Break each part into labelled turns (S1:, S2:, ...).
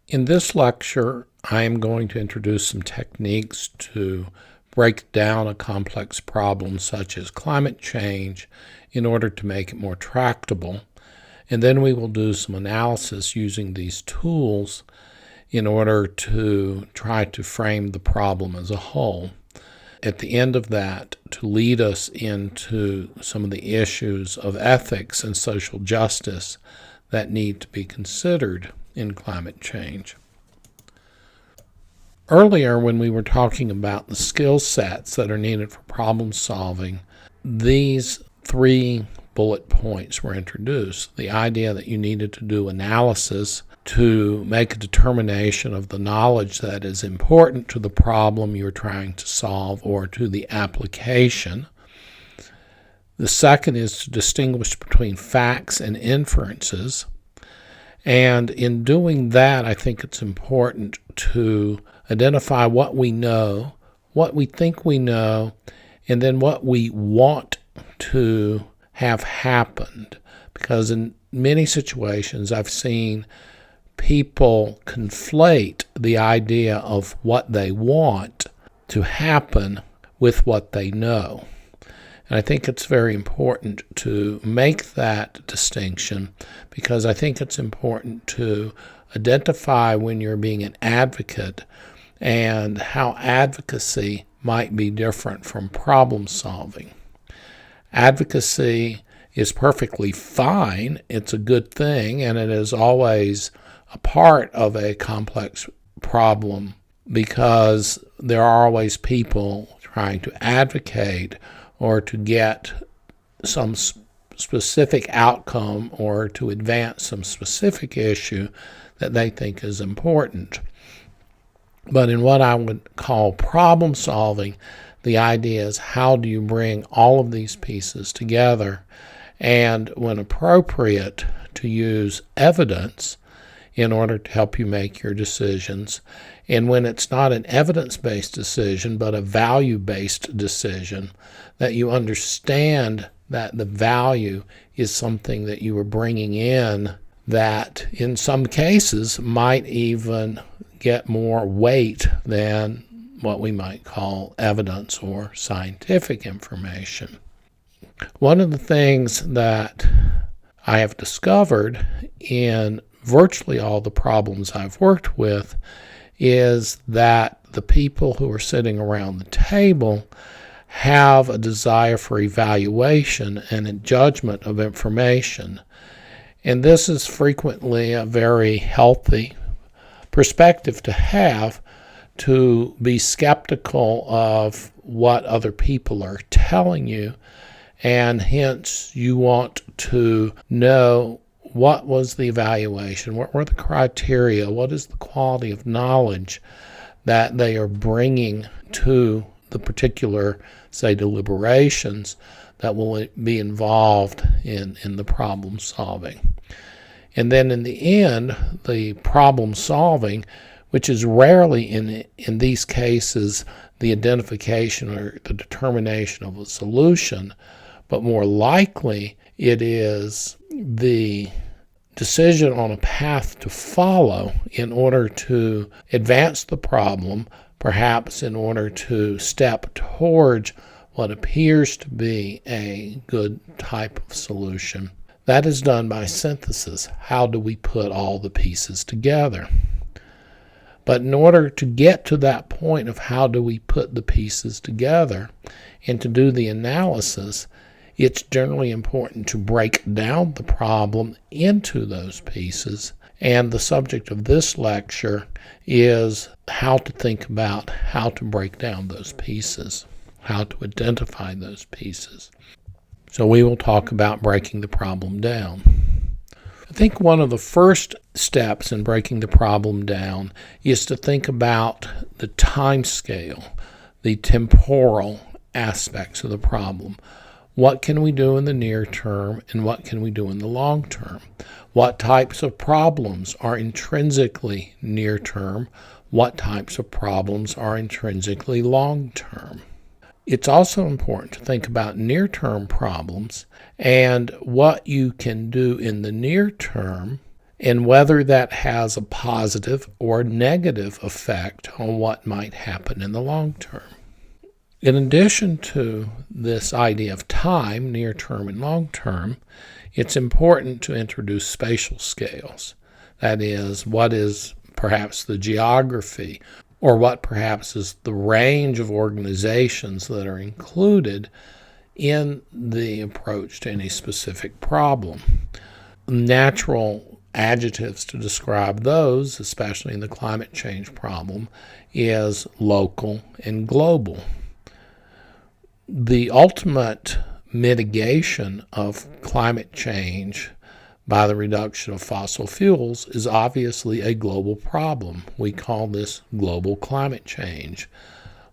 S1: In this lecture, I am going to introduce some techniques to break down a complex problem such as climate change in order to make it more tractable. And then we will do some analysis using these tools in order to try to frame the problem as a whole. At the end of that, to lead us into some of the issues of ethics and social justice that need to be considered in climate change. Earlier, when we were talking about the skill sets that are needed for problem solving, these 3 bullet points were introduced. The idea that you needed to do analysis to make a determination of the knowledge that is important to the problem you're trying to solve or to the application. The second is to distinguish between facts and inferences. And in doing that, I think it's important to identify what we know, what we think we know, and then what we want to have happened. Because in many situations, I've seen people conflate the idea of what they want to happen with what they know. And I think it's very important to make that distinction because I think it's important to identify when you're being an advocate and how advocacy might be different from problem solving. Advocacy is perfectly fine. It's a good thing, and it is always a part of a complex problem because there are always people trying to advocate or to get some specific outcome or to advance some specific issue that they think is important. But in what I would call problem solving, the idea is how do you bring all of these pieces together and, when appropriate, to use evidence in order to help you make your decisions. And when it's not an evidence-based decision, but a value-based decision, that you understand that the value is something that you are bringing in that in some cases might even get more weight than what we might call evidence or scientific information. One of the things that I have discovered in virtually all the problems I've worked with is that the people who are sitting around the table have a desire for evaluation and a judgment of information. And this is frequently a very healthy perspective to have, to be skeptical of what other people are telling you, and hence you want to know what was the evaluation, what were the criteria, what is the quality of knowledge that they are bringing to the particular, say, deliberations that will be involved in the problem solving. And then in the end, the problem solving, which is rarely in these cases the identification or the determination of a solution, but more likely it is the decision on a path to follow in order to advance the problem, perhaps in order to step towards what appears to be a good type of solution. That is done by synthesis. How do we put all the pieces together? But in order to get to that point of how do we put the pieces together and to do the analysis, it's generally important to break down the problem into those pieces. And the subject of this lecture is how to think about how to break down those pieces, how to identify those pieces. So we will talk about breaking the problem down. I think one of the first steps in breaking the problem down is to think about the time scale, the temporal aspects of the problem. What can we do in the near term and what can we do in the long term? What types of problems are intrinsically near term? What types of problems are intrinsically long term? It's also important to think about near-term problems and what you can do in the near term and whether that has a positive or negative effect on what might happen in the long term. In addition to this idea of time, near term and long term, it's important to introduce spatial scales. That is, what is perhaps the geography, or what perhaps is the range of organizations that are included in the approach to any specific problem. Natural adjectives to describe those, especially in the climate change problem, is local and global. The ultimate mitigation of climate change by the reduction of fossil fuels is obviously a global problem. We call this global climate change.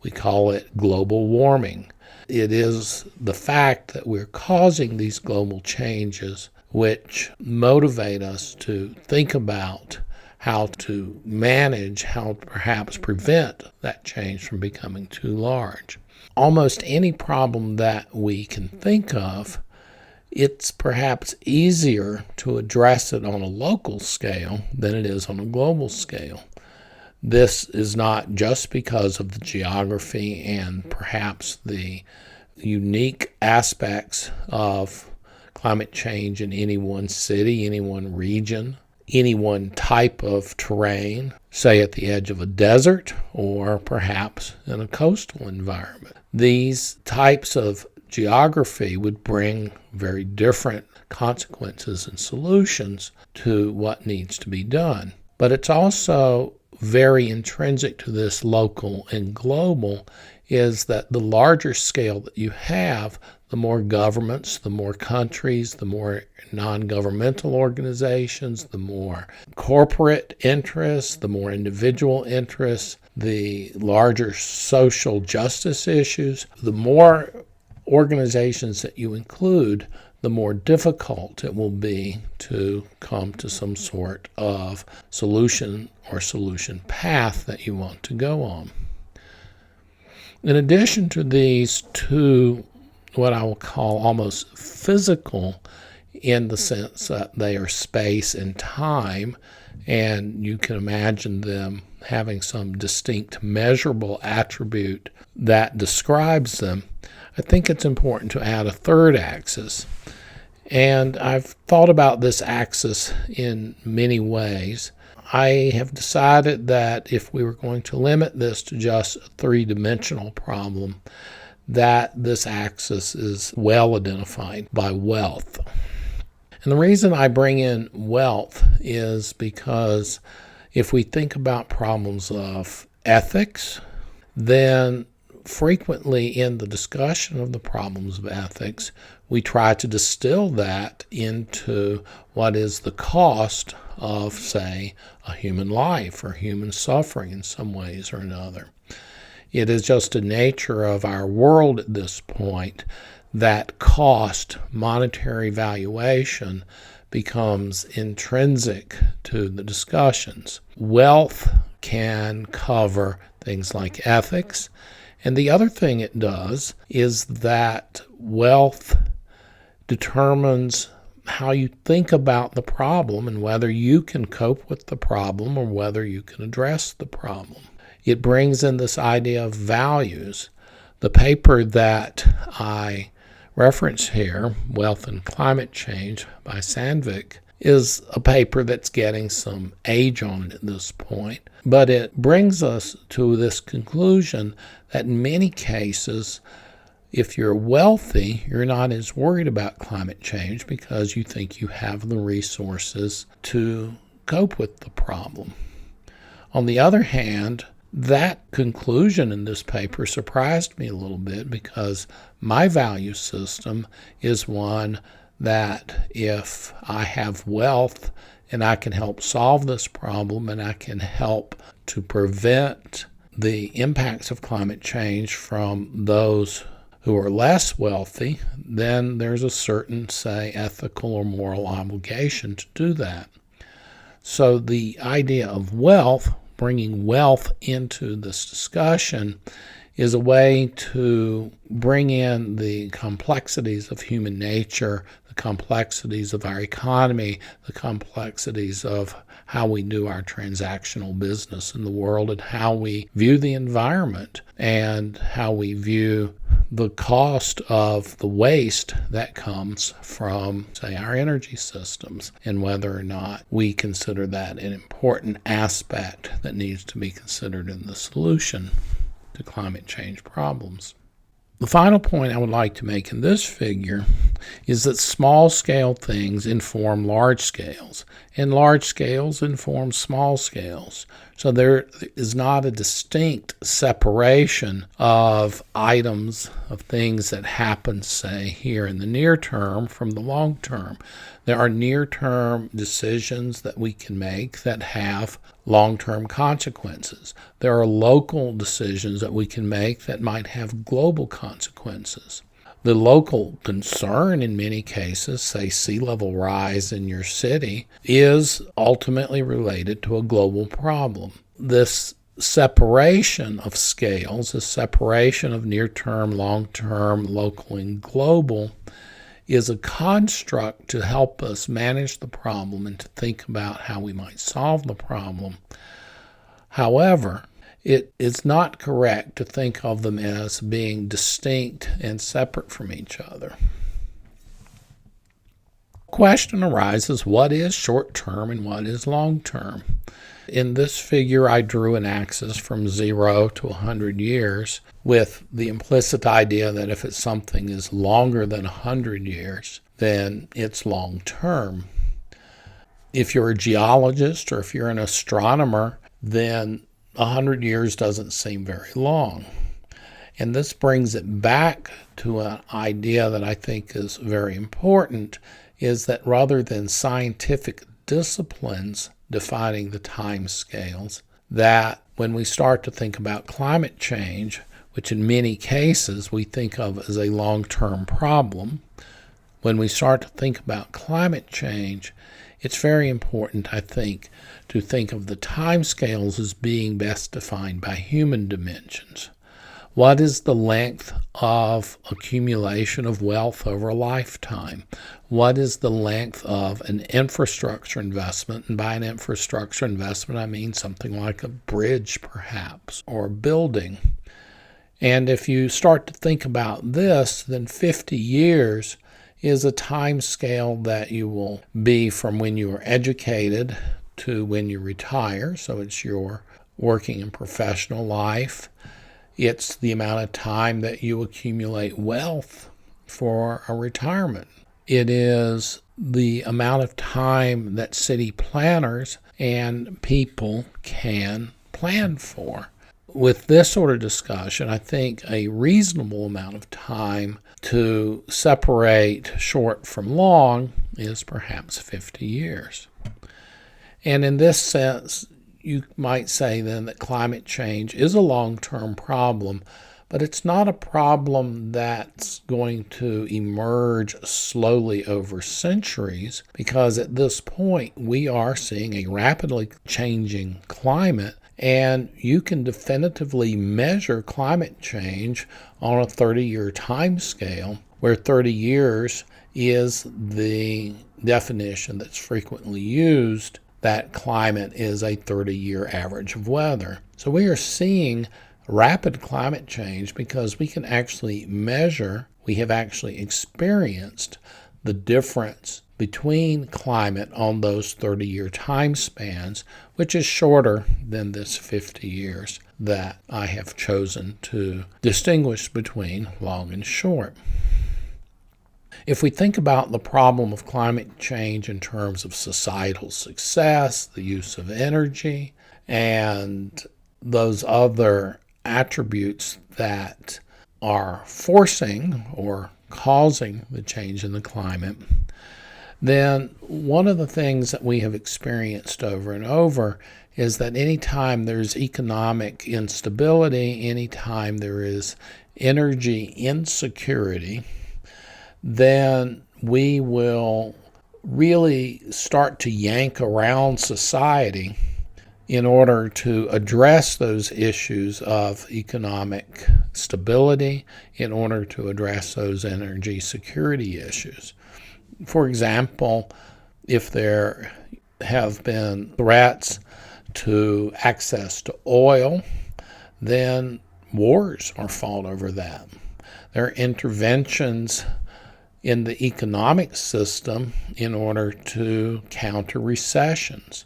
S1: We call it global warming. It is the fact that we're causing these global changes which motivate us to think about how to manage, how to perhaps prevent that change from becoming too large. Almost any problem that we can think of, it's perhaps easier to address it on a local scale than it is on a global scale. This is not just because of the geography and perhaps the unique aspects of climate change in any one city, any one region, any one type of terrain, say at the edge of a desert or perhaps in a coastal environment. These types of geography would bring very different consequences and solutions to what needs to be done. But it's also very intrinsic to this local and global is that the larger scale that you have, the more governments, the more countries, the more non-governmental organizations, the more corporate interests, the more individual interests, the larger social justice issues, the more organizations that you include, the more difficult it will be to come to some sort of solution or solution path that you want to go on. In addition to these two, what I will call almost physical, in the sense that they are space and time, and you can imagine them having some distinct measurable attribute that describes them, I think it's important to add a third axis. And I've thought about this axis in many ways. I have decided that if we were going to limit this to just a three-dimensional problem, that this axis is well identified by wealth. And the reason I bring in wealth is because if we think about problems of ethics, then frequently in the discussion of the problems of ethics, we try to distill that into what is the cost of, say, a human life or human suffering in some ways or another. It is just a nature of our world at this point that cost, monetary valuation, becomes intrinsic to the discussions. Wealth can cover things like ethics, and the other thing it does is that wealth determines how you think about the problem and whether you can cope with the problem or whether you can address the problem. It brings in this idea of values. The paper that I reference here, Wealth and Climate Change by Sandvik, is a paper that's getting some age on it at this point, but it brings us to this conclusion that in many cases, if you're wealthy, you're not as worried about climate change because you think you have the resources to cope with the problem. On the other hand, that conclusion in this paper surprised me a little bit because my value system is one that if I have wealth and I can help solve this problem and I can help to prevent the impacts of climate change from those who are less wealthy, then there's a certain, say, ethical or moral obligation to do that. So the idea of wealth, bringing wealth into this discussion, is a way to bring in the complexities of human nature, the complexities of our economy, the complexities of how we do our transactional business in the world, and how we view the environment, and how we view the cost of the waste that comes from, say, our energy systems, and whether or not we consider that an important aspect that needs to be considered in the solution to climate change problems. The final point I would like to make in this figure is that small-scale things inform large scales, and large scales inform small scales. So there is not a distinct separation of items, of things that happen, say, here in the near term from the long term. There are near-term decisions that we can make that have long-term consequences. There are local decisions that we can make that might have global consequences. The local concern in many cases, say sea level rise in your city, is ultimately related to a global problem. This separation of scales, this separation of near-term, long-term, local, and global, is a construct to help us manage the problem and to think about how we might solve the problem. However, it is not correct to think of them as being distinct and separate from each other. The question arises, what is short-term and what is long-term? In this figure, I drew an axis from 0 to 100 years with the implicit idea that if something is longer than 100 years, then it's long-term. If you're a geologist or if you're an astronomer, then 100 years doesn't seem very long. And this brings it back to an idea that I think is very important, is that rather than scientific disciplines defining the time scales, that when we start to think about climate change, which in many cases we think of as a long-term problem, when we start to think about climate change, it's very important, I think, to think of the time scales as being best defined by human dimensions. What is the length of accumulation of wealth over a lifetime? What is the length of an infrastructure investment? And by an infrastructure investment, I mean something like a bridge, perhaps, or a building. And if you start to think about this, then 50 years is a time scale that you will be from when you are educated to when you retire. So it's your working and professional life. It's the amount of time that you accumulate wealth for a retirement. It is the amount of time that city planners and people can plan for. With this sort of discussion, I think a reasonable amount of time to separate short from long is perhaps 50 years. And in this sense, you might say then that climate change is a long-term problem, but it's not a problem that's going to emerge slowly over centuries, because at this point we are seeing a rapidly changing climate, and you can definitively measure climate change on a 30-year time scale, where 30 years is the definition that's frequently used, that climate is a 30-year average of weather. So we are seeing rapid climate change because we can actually measure, we have actually experienced the difference between climate on those 30-year time spans, which is shorter than this 50 years that I have chosen to distinguish between long and short. If we think about the problem of climate change in terms of societal success, the use of energy, and those other attributes that are forcing or causing the change in the climate, then one of the things that we have experienced over and over is that anytime there's economic instability, anytime there is energy insecurity, then we will really start to yank around society in order to address those issues of economic stability, in order to address those energy security issues. For example, if there have been threats to access to oil, then wars are fought over that. There are interventions in the economic system in order to counter recessions.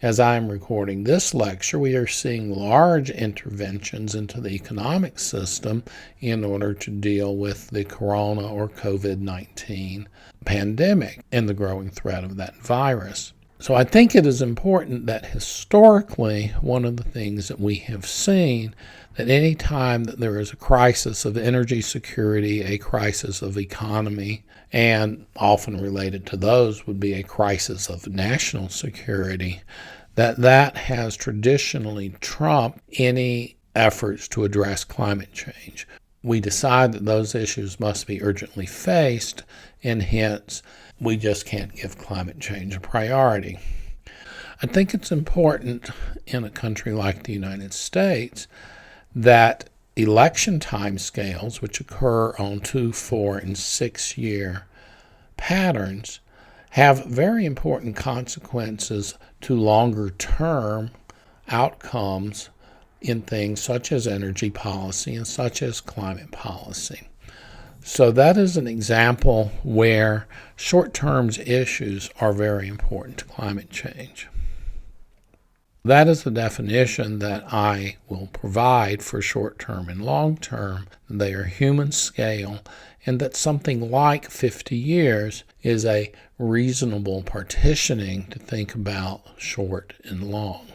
S1: As I'm recording this lecture, we are seeing large interventions into the economic system in order to deal with the corona or COVID-19 pandemic and the growing threat of that virus. So I think it is important that historically, one of the things that we have seen, that any time that there is a crisis of energy security, a crisis of economy, and often related to those would be a crisis of national security, that has traditionally trumped any efforts to address climate change. We decide that those issues must be urgently faced, and hence we just can't give climate change a priority. I think it's important in a country like the United States that election timescales, which occur on 2, 4, and 6-year patterns, have very important consequences to longer-term outcomes in things such as energy policy and such as climate policy. So that is an example where short-term issues are very important to climate change. That is the definition that I will provide for short-term and long-term. They are human scale, and that something like 50 years is a reasonable partitioning to think about short and long.